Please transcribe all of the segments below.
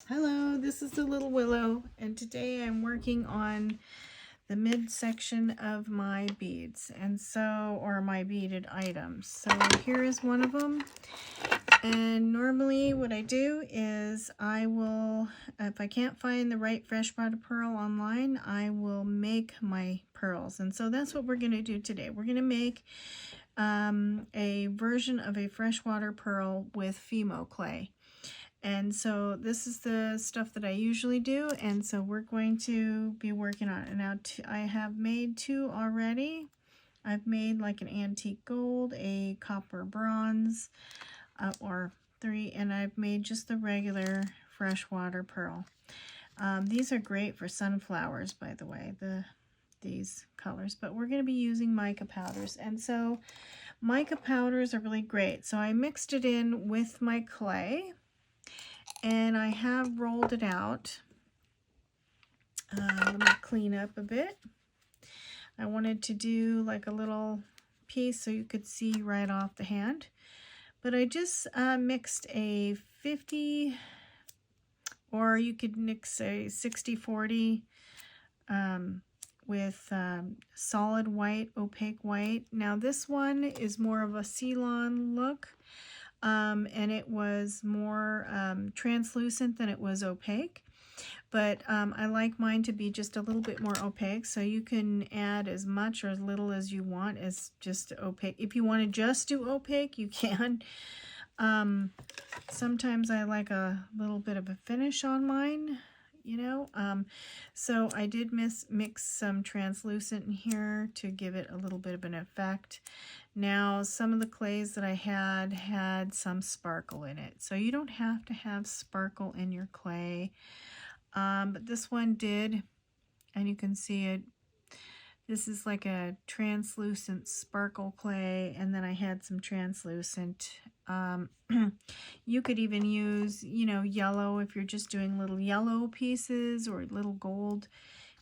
Hello, this is the Little Willow, and today I'm working on the midsection of my beads, or my beaded items. So here is one of them, and normally what I do is I will, if I can't find the right freshwater pearl online, I will make my pearls, and so that's what we're going to do today. We're going to make a version of a freshwater pearl with Fimo clay. And so this is the stuff that I usually do, and so we're going to be working on it. Now I have made two already. I've made like an antique gold, a copper bronze, or three, and I've made just the regular freshwater pearl. These are great for sunflowers, by the way, these colors, but we're going to be using mica powders, and so mica powders are really great. So I mixed it in with my clay, and I have rolled it out. Let me clean up a bit. I wanted to do like a little piece so you could see right off the hand. But I just mixed a 50, or you could mix a 60-40 with solid white, opaque white. Now this one is more of a Ceylon look. And it was more translucent than it was opaque, but I like mine to be just a little bit more opaque, so you can add as much or as little as you want as just opaque. If you want to just do opaque, you can. Sometimes I like a little bit of a finish on mine, so I did mix some translucent in here to give it a little bit of an effect. Now, some of the clays that I had some sparkle in it, so you don't have to have sparkle in your clay, but this one did, and you can see it. This is like a translucent sparkle clay, and then I had some translucent. You could even use, yellow if you're just doing little yellow pieces or little gold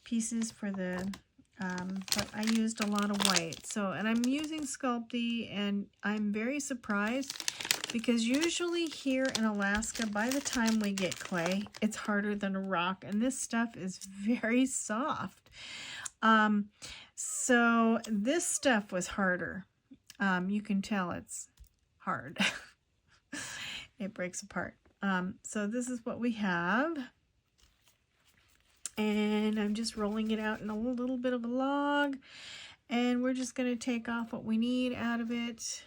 pieces for the, but I used a lot of white. So, and I'm using Sculpey, and I'm very surprised because usually here in Alaska, by the time we get clay, it's harder than a rock, and this stuff is very soft. So this stuff was harder. You can tell it's hard. It breaks apart. So this is what we have. And I'm just rolling it out in a little bit of a log. And we're just going to take off what we need out of it.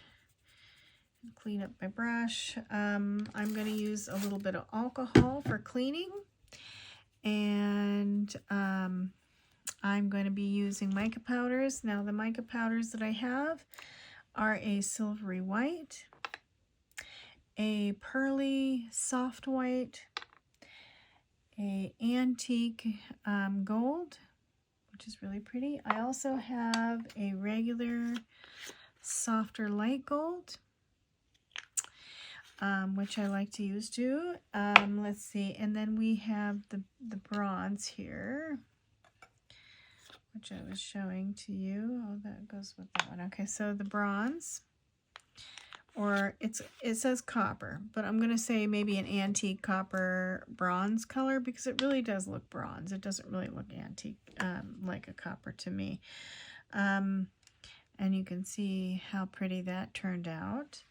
Clean up my brush. I'm going to use a little bit of alcohol for cleaning. And I'm going to be using mica powders. Now the mica powders that I have are a silvery white, a pearly soft white, a antique gold, which is really pretty. I also have a regular softer light gold, which I like to use too. Let's see, and then we have the bronze here, which I was showing to you. Oh, that goes with that one. Okay, so the bronze, or it says copper, but I'm going to say maybe an antique copper bronze color because it really does look bronze. It doesn't really look antique like a copper to me. And you can see how pretty that turned out.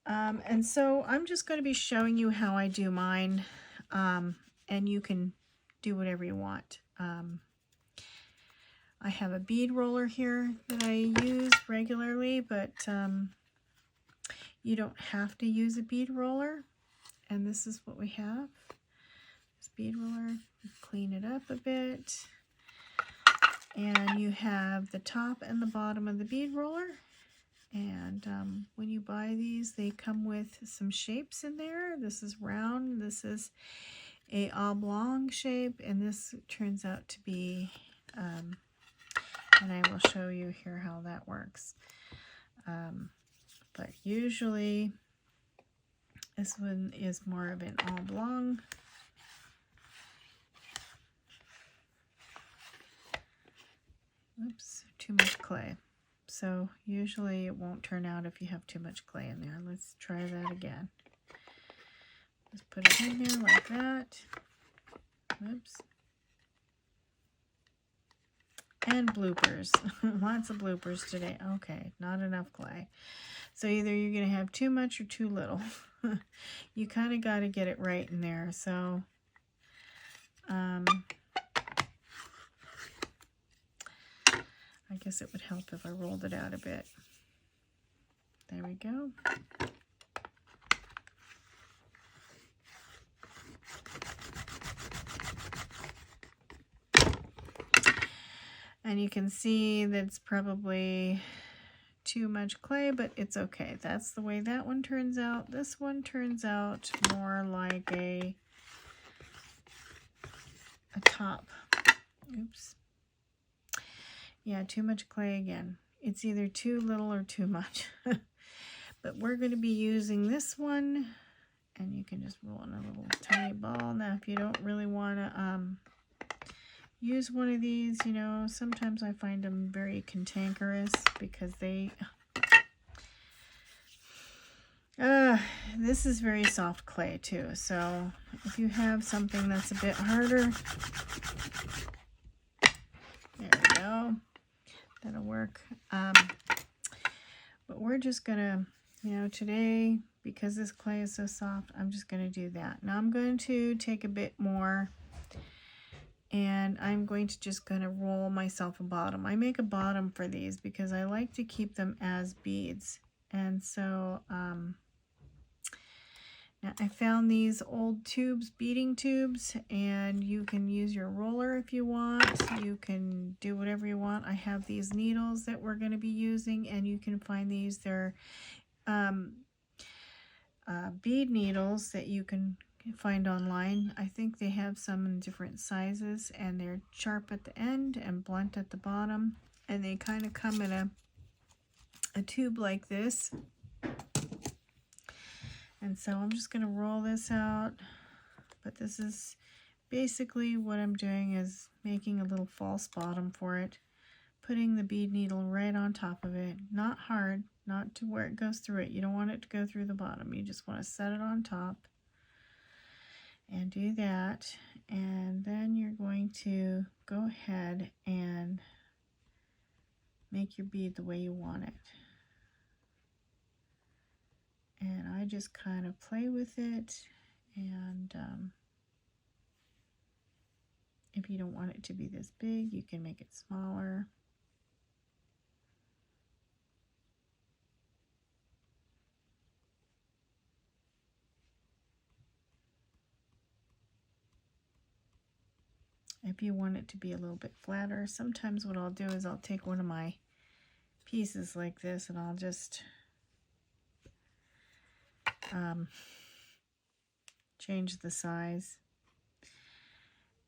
And so I'm just going to be showing you how I do mine, and you can do whatever you want. I have a bead roller here that I use regularly, but you don't have to use a bead roller. And this is what we have. This bead roller, clean it up a bit. And you have the top and the bottom of the bead roller. And when you buy these, they come with some shapes in there. This is round, this is a oblong shape, and this turns out to be, and I will show you here how that works. But usually this one is more of an oblong. Oops, too much clay. So usually it won't turn out if you have too much clay in there. Let's try that again. Just put it in there like that. Whoops. And bloopers. Lots of bloopers today. Okay, not enough clay. So either you're going to have too much or too little. You kind of got to get it right in there. So I guess it would help if I rolled it out a bit. There we go. And you can see that it's probably too much clay, but it's okay. That's the way that one turns out. This one turns out more like a top. Oops. Yeah, too much clay again. It's either too little or too much. But we're going to be using this one, and you can just roll in a little tiny ball. Now, if you don't really want to use one of these, you know, sometimes I find them very cantankerous because they... this is very soft clay too, so if you have something that's a bit harder, there we go, that'll work. But we're just gonna, you know, today, because this clay is so soft, I'm just gonna do that. Now I'm going to take a bit more, and I'm going to just kind of roll myself a bottom. I make a bottom for these because I like to keep them as beads. And so now I found these old tubes, beading tubes, and you can use your roller if you want. You can do whatever you want. I have these needles that we're going to be using, and you can find these. They're bead needles that you can find online. I think they have some in different sizes, and they're sharp at the end and blunt at the bottom, and they kind of come in a tube like this. And so I'm just going to roll this out, but this is basically what I'm doing is making a little false bottom for it, putting the bead needle right on top of it, not hard, not to where it goes through it. You don't want it to go through the bottom. You just want to set it on top and do that. And then you're going to go ahead and make your bead the way you want it. And I just kind of play with it, and if you don't want it to be this big, you can make it smaller. If you want it to be a little bit flatter, sometimes what I'll do is I'll take one of my pieces like this and I'll just change the size,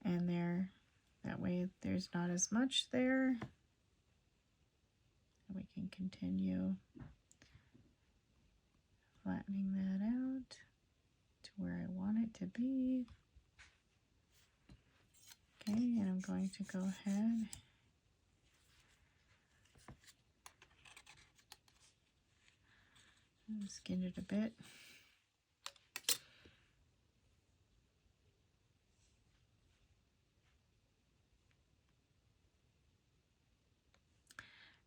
and there, that way there's not as much there. We can continue flattening that out to where I want it to be. Okay, and I'm going to go ahead and skin it a bit.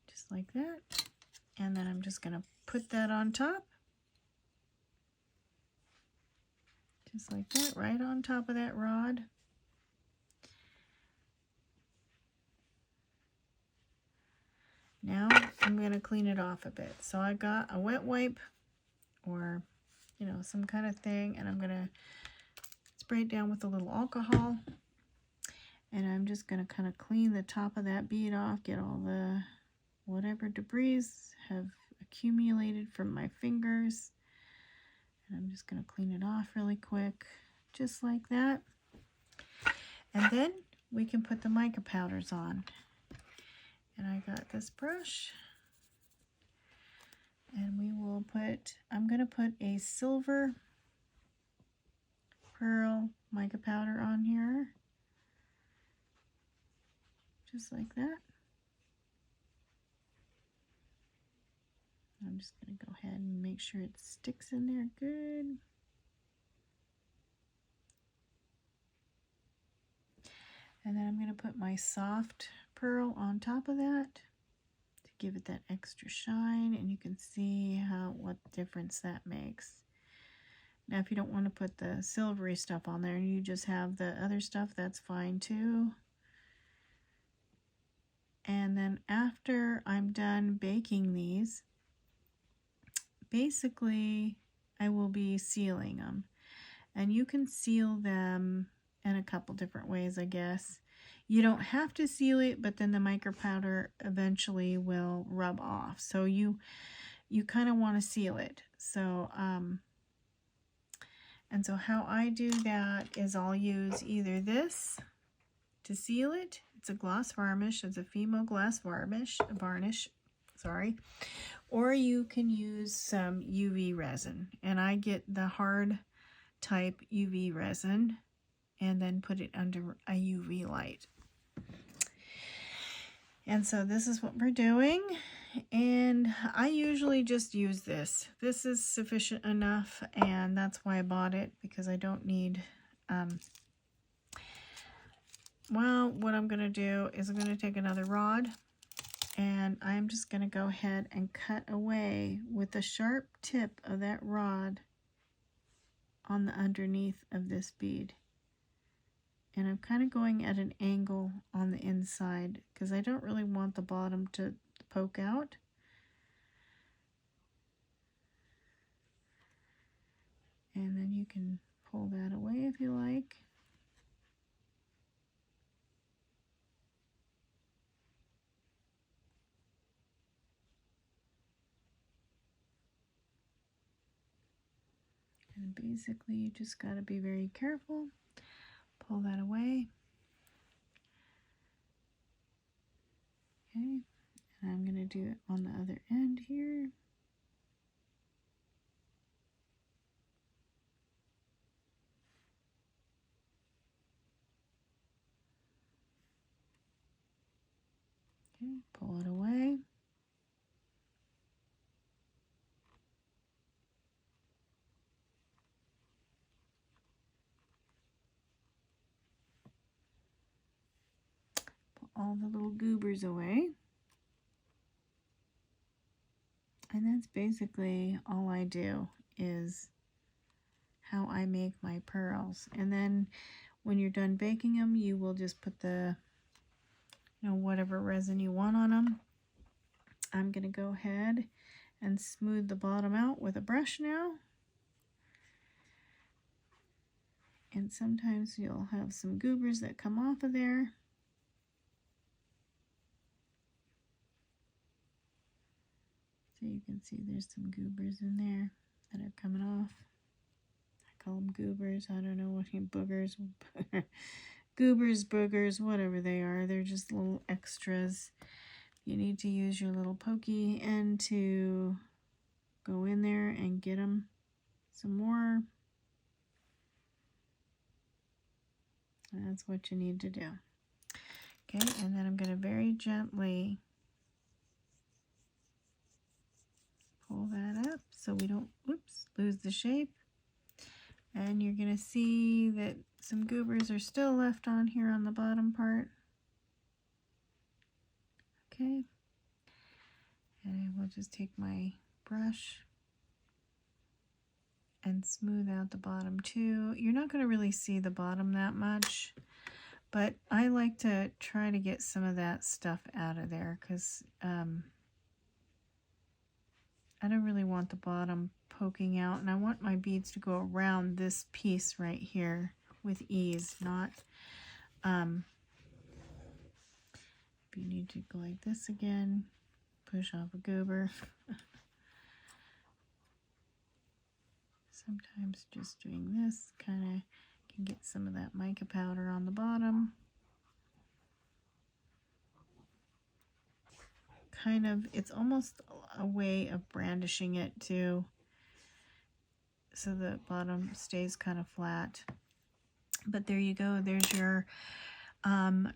Just like that. And then I'm just going to put that on top. Just like that, right on top of that rod. Now I'm going to clean it off a bit. So I got a wet wipe or, you know, some kind of thing, and I'm going to spray it down with a little alcohol. And I'm just going to kind of clean the top of that bead off, get all the whatever debris have accumulated from my fingers. And I'm just going to clean it off really quick, just like that. And then we can put the mica powders on. And I got this brush, and we will put, I'm going to put a silver pearl mica powder on here, just like that. I'm just going to go ahead and make sure it sticks in there good. And then I'm going to put my soft pearl on top of that to give it that extra shine, and you can see what difference that makes. Now if you don't want to put the silvery stuff on there and you just have the other stuff, that's fine too. And then after I'm done baking these, basically I will be sealing them. And you can seal them in a couple different ways, I guess. You don't have to seal it, but then the micro powder eventually will rub off. So you kind of want to seal it. So and so how I do that is I'll use either this to seal it. It's a gloss varnish. It's a Fimo glass varnish, sorry. Or you can use some UV resin. And I get the hard type UV resin and then put it under a UV light. And so this is what we're doing. And I usually just use this. This is sufficient enough, and that's why I bought it, because I don't need, well, what I'm going to do is I'm going to take another rod, and I'm just going to go ahead and cut away with the sharp tip of that rod on the underneath of this bead. And I'm kind of going at an angle on the inside because I don't really want the bottom to poke out. And then you can pull that away if you like. And basically you just got to be very careful. Pull that away. Okay, and I'm going to do it on the other end here. Okay, pull it away. Pull all the little goobers away. And that's basically all I do, is how I make my pearls. And then when you're done baking them, you will just put the, whatever resin you want on them. I'm going to go ahead and smooth the bottom out with a brush now. And sometimes you'll have some goobers that come off of there. So you can see there's some goobers in there that are coming off. I call them goobers. I don't know what boogers. Goobers, boogers, whatever they are. They're just little extras. You need to use your little pokey end to go in there and get them some more. And that's what you need to do. Okay, and then I'm going to very gently pull that up so we don't, lose the shape. And you're going to see that some goobers are still left on here on the bottom part. Okay. And I will just take my brush and smooth out the bottom too. You're not going to really see the bottom that much, but I like to try to get some of that stuff out of there because I don't really want the bottom poking out, and I want my beads to go around this piece right here with ease, not if you need to go like this again, push off a goober. Sometimes just doing this kind of can get some of that mica powder on the bottom. Kind of, it's almost a way of brandishing it too, so the bottom stays kind of flat. But there you go, there's your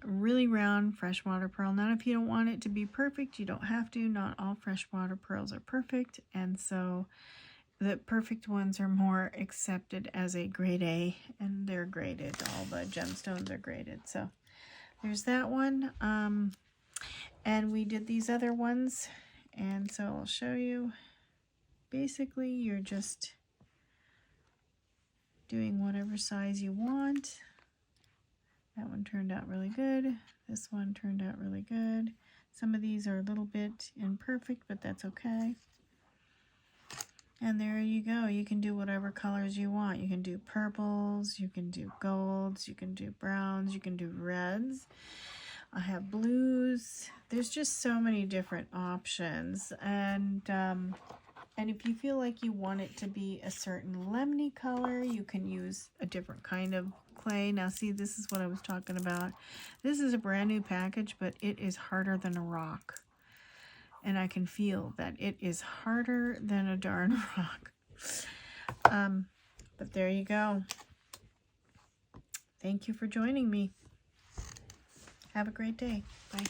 really round freshwater pearl. Now if you don't want it to be perfect, you don't have to. Not all freshwater pearls are perfect, and so the perfect ones are more accepted as a grade A, and they're graded. All the gemstones are graded. So there's that one. And we did these other ones, and so I'll show you. Basically, you're just doing whatever size you want. That one turned out really good. This one turned out really good. Some of these are a little bit imperfect, but that's okay. And there you go. You can do whatever colors you want. You can do purples, you can do golds, you can do browns, you can do reds. I have blues. There's just so many different options. And if you feel like you want it to be a certain lemony color, you can use a different kind of clay. Now see, this is what I was talking about. This is a brand new package, but it is harder than a rock. And I can feel that it is harder than a darn rock. But there you go. Thank you for joining me. Have a great day. Bye.